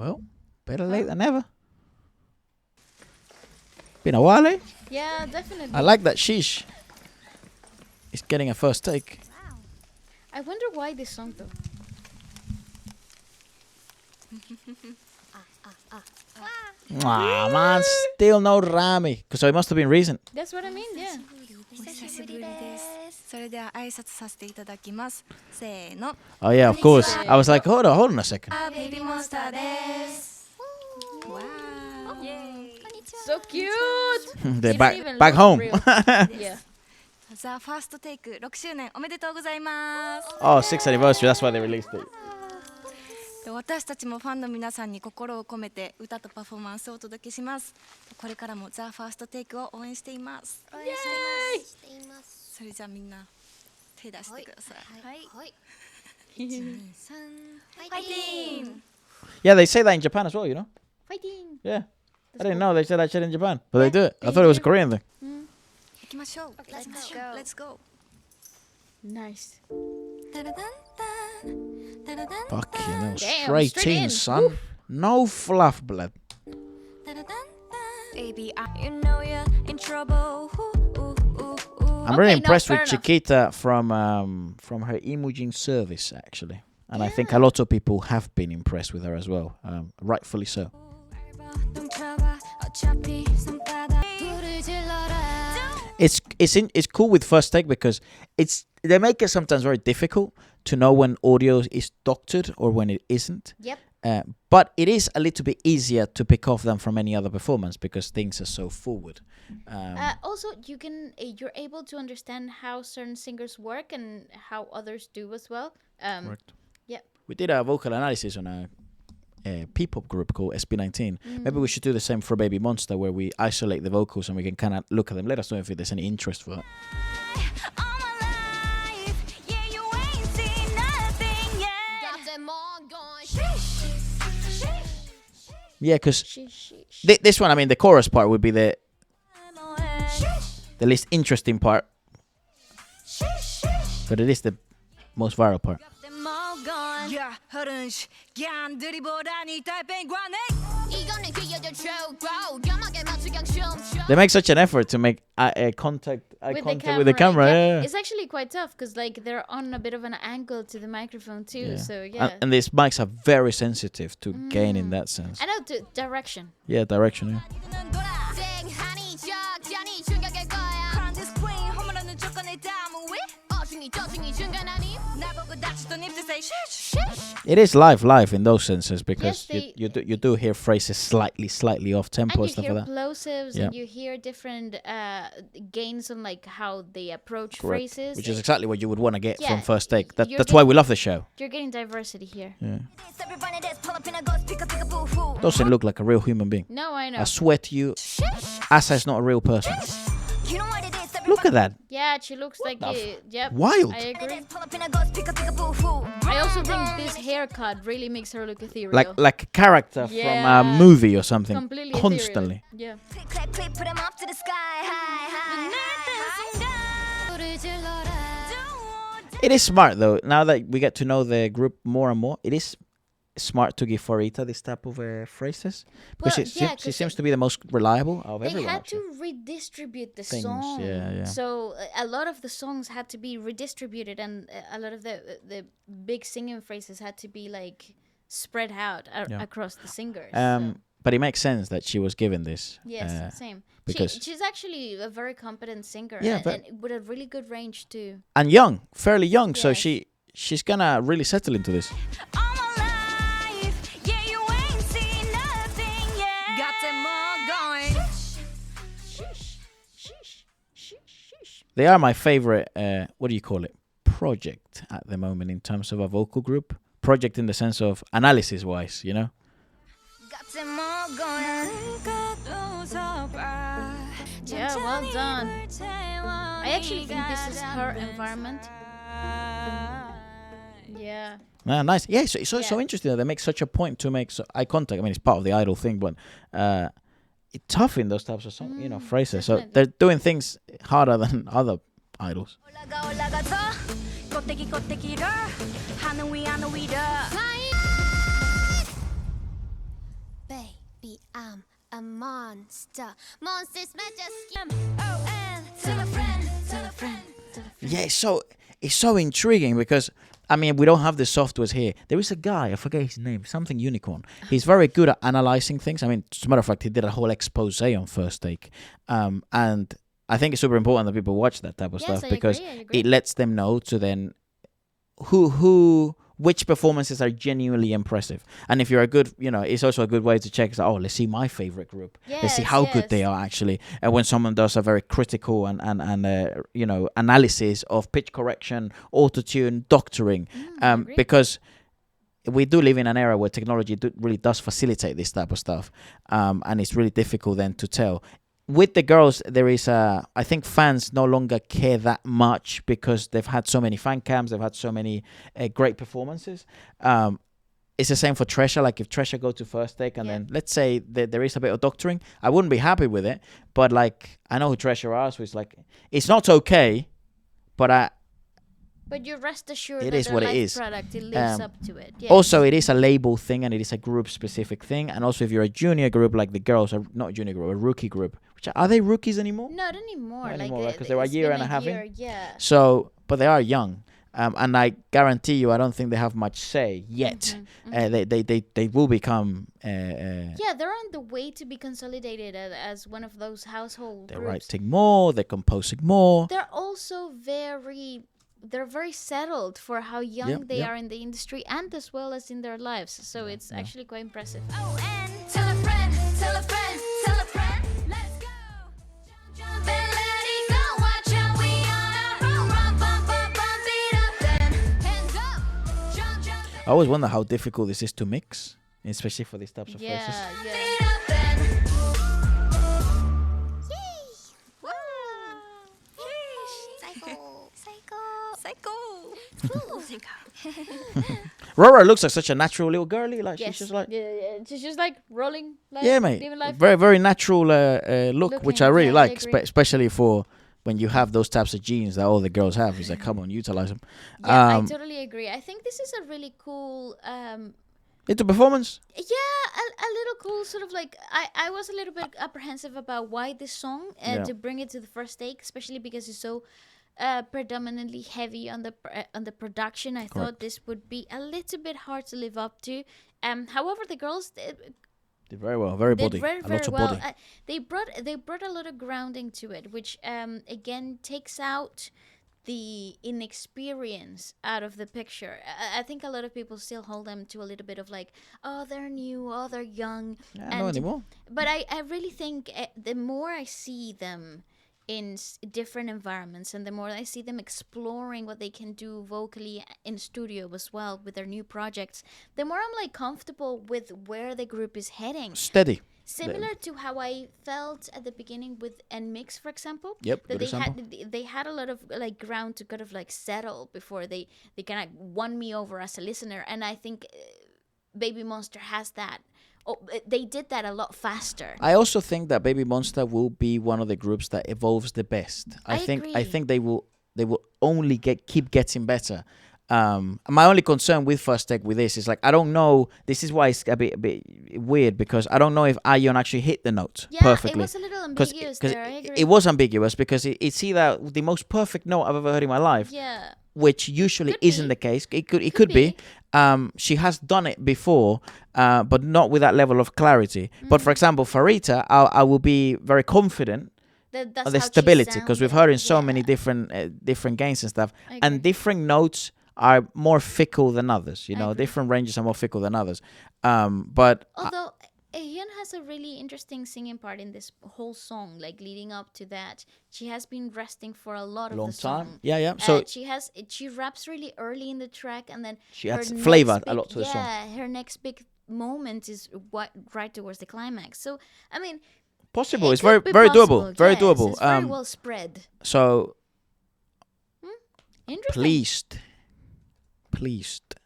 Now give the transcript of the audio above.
Well, better late than never. Been a while, eh? Yeah, definitely. I like that Sheesh is getting a first take. Wow. I wonder why this song though. Man, still no Rami. So it must have been recent. That's what I mean, yeah. 久しぶりです。それでは挨拶させていただきます。せーの。 Oh yeah, of course. I was like, hold on a second. BABYMONSTER です。わー。イエーイ。 So cute. They're It back didn't even back look home. real. Yeah. The First Take 6周年おめでとうございます。 Oh, 6th anniversary. That's why they released it. 私たちもファンの皆さんに心を込めて歌とパフォーマンスをお届けします。これからも The First Take を応援しています。応援しています。それじゃあみんな手出してください。はい。はい。1、2、3、ファイティン。 Yeah, they say that in Japan as well, you know? Fighting. Yeah. I didn't know they said that shit in Japan. But they do it. I thought it was a Korean thing. 行きましょう。Let's go. Nice. Fucking hell. Damn, Straight in, son. No fluff, blood. Baby, you know you're in trouble. I'm really Okay, no, impressed fair with enough. Chiquita from her Imuging service, actually. And I think a lot of people have been impressed with her as well. Rightfully so. It's cool with First Take because they make it sometimes very difficult to know when audio is doctored or when it isn't. Yep. But it is a little bit easier to pick off them from any other performance because things are so forward. Also, you're able to understand how certain singers work and how others do as well. Correct. Yep. We did a vocal analysis on a P-pop group called SB19. Maybe we should do the same for BABYMONSTER where we isolate the vocals and we can kind of look at them. Let us know if there's any interest for that. Yeah, because this one, I mean, the chorus part would be the least interesting part. But it is the most viral part. They make such an effort to make eye contact with the camera. Yeah. It's actually quite tough because like they're on a bit of an angle to the microphone too. Yeah. So yeah. And these mics are very sensitive to gain in that sense. I know to direction. Yeah, direction. Yeah. It is live in those senses because Yes, you do hear phrases slightly off tempo and And you stuff hear like that. plosives Yeah. and you hear different gains on like how they approach Correct. phrases. Which is exactly what you would want to get Yeah, from First Take. you're That's why we love the show. You're getting diversity here. Yeah. Doesn't look like a real human being. No, I know. I swear to you, Asa is not a real person. Look at that. Yeah, she looks like yep. Wild. I agree. I also think this haircut really makes her look ethereal. Like a character from a movie or something. Completely Constantly. ethereal. Yeah. It is smart though. Now that we get to know the group more and more, it is smart to give Farita this type of phrases because she seems to be the most reliable of everyone. They had actually. to redistribute the Things, song. yeah. So a lot of the songs had to be redistributed, and a lot of the big singing phrases had to be like spread out across the singers. But it makes sense that she was given this. Yes, same. Because she's actually a very competent singer, Yeah, and with a really good range too. And young, fairly young, so Yes. she's gonna really settle into this. They are my favorite, what do you call it, project at the moment in terms of a vocal group. Project in the sense of analysis-wise, you know? Yeah, well done. I actually think this is her environment. Yeah. Ah, nice. Yeah, so so interesting that they make such a point to make eye contact. I mean, it's part of the idol thing, but it's tough in those types of phrases. Definitely. So they're doing things harder than other idols. Baby, I'm a monster. Monsters majesty. Oh, and tell a friend, tell a friend. Yeah, it's so intriguing because I mean we don't have the softwares here. There is a guy, I forget his name, something unicorn. He's very good at analyzing things. I mean, as a matter of fact, he did a whole expose on First Take, and I think it's super important that people watch that type of stuff because it lets them know to then which performances are genuinely impressive. And if you're a good, it's also a good way to check. Oh, let's see my favorite group. Let's see how good they are actually. And when someone does a very critical and analysis of pitch correction, auto-tune, doctoring, because we do live in an era where technology really does facilitate this type of stuff, and it's really difficult then to tell. With the girls, there is I think fans no longer care that much because they've had so many fan cams, they've had so many great performances. It's the same for Treasure. Like if Treasure go to First Take and then let's say that there is a bit of doctoring, I wouldn't be happy with it. But like I know who Treasure are, so it's like it's not okay, but you rest assured it that is their what live it is. product it lives up to it. Yeah. Also, it is a label thing and it is a group specific thing. And also, if you're a junior group, like the girls are not a junior group, a rookie group. Are they rookies anymore? Not anymore. Not anymore, because they were a year and a half in. Yeah. So, but they are young, and I guarantee you, I don't think they have much say yet. They will become. Yeah, they're on the way to be consolidated as one of those household They're groups. writing more. They're composing more. They're also they're very settled for how young they are in the industry and as well as in their lives. So it's actually quite impressive. Oh, and tell a friend, tell a friend, tell a friend. Let's go. Jump and let it go. Watch out, we on a roll. Run, bump, bump, bump it up, then hands up. Jump, jump. I always wonder how difficult this is to mix, especially for these types of phrases. Yeah. It up, then. Rora looks like such a natural little girly. Like she's just like she's just like rolling. Like, mate. living life. Very very natural look, which I really like, I agree. especially for when you have those types of genes that all the girls have. It's like, come on, utilize them. Yeah, I totally agree. I think this is a really cool. Into performance. Yeah, a little cool sort of like I was a little bit apprehensive about why this song to bring it to the First Take, especially because it's so predominantly heavy on the production. I thought this would be a little bit hard to live up to. However, the girls did very well, very body, very, a very lot of well. body. They brought a lot of grounding to it, which again takes out the inexperience out of the picture. I think a lot of people still hold them to a little bit of like, oh, they're new, oh, they're young. Yeah, not anymore. But I really think the more I see them in different environments and the more I see them exploring what they can do vocally in studio as well with their new projects, the more I'm like comfortable with where the group is heading. Steady. Similar to how I felt at the beginning with NMIX, for example. Yep, that good they had a lot of like ground to kind of like settle before they kind of won me over as a listener, and I think BABYMONSTER has that. Oh, they did that a lot faster. I also think that BABYMONSTER will be one of the groups that evolves the best. I think they will only keep getting better. My only concern with First Take with this is like I don't know. This is why it's a bit weird because I don't know if Aion actually hit the note perfectly. It was a little ambiguous there. I agree. It was ambiguous because it's either the most perfect note I've ever heard in my life. Yeah. Which usually isn't the case. It could be. She has done it before, but not with that level of clarity. But for example, Farita, I will be very confident of the stability because we've heard in so many different games and stuff, and different notes are more fickle than others. Different ranges are more fickle than others. But although Hyun has a really interesting singing part in this whole song, like leading up to that. She has been resting for a lot of the song. Time. Yeah. So she raps really early in the track, and then she adds flavor a lot to the song. Yeah, her next big moment is right towards the climax. So I mean, possible. It's very doable. Very doable. It's very well spread. So Interesting. pleased.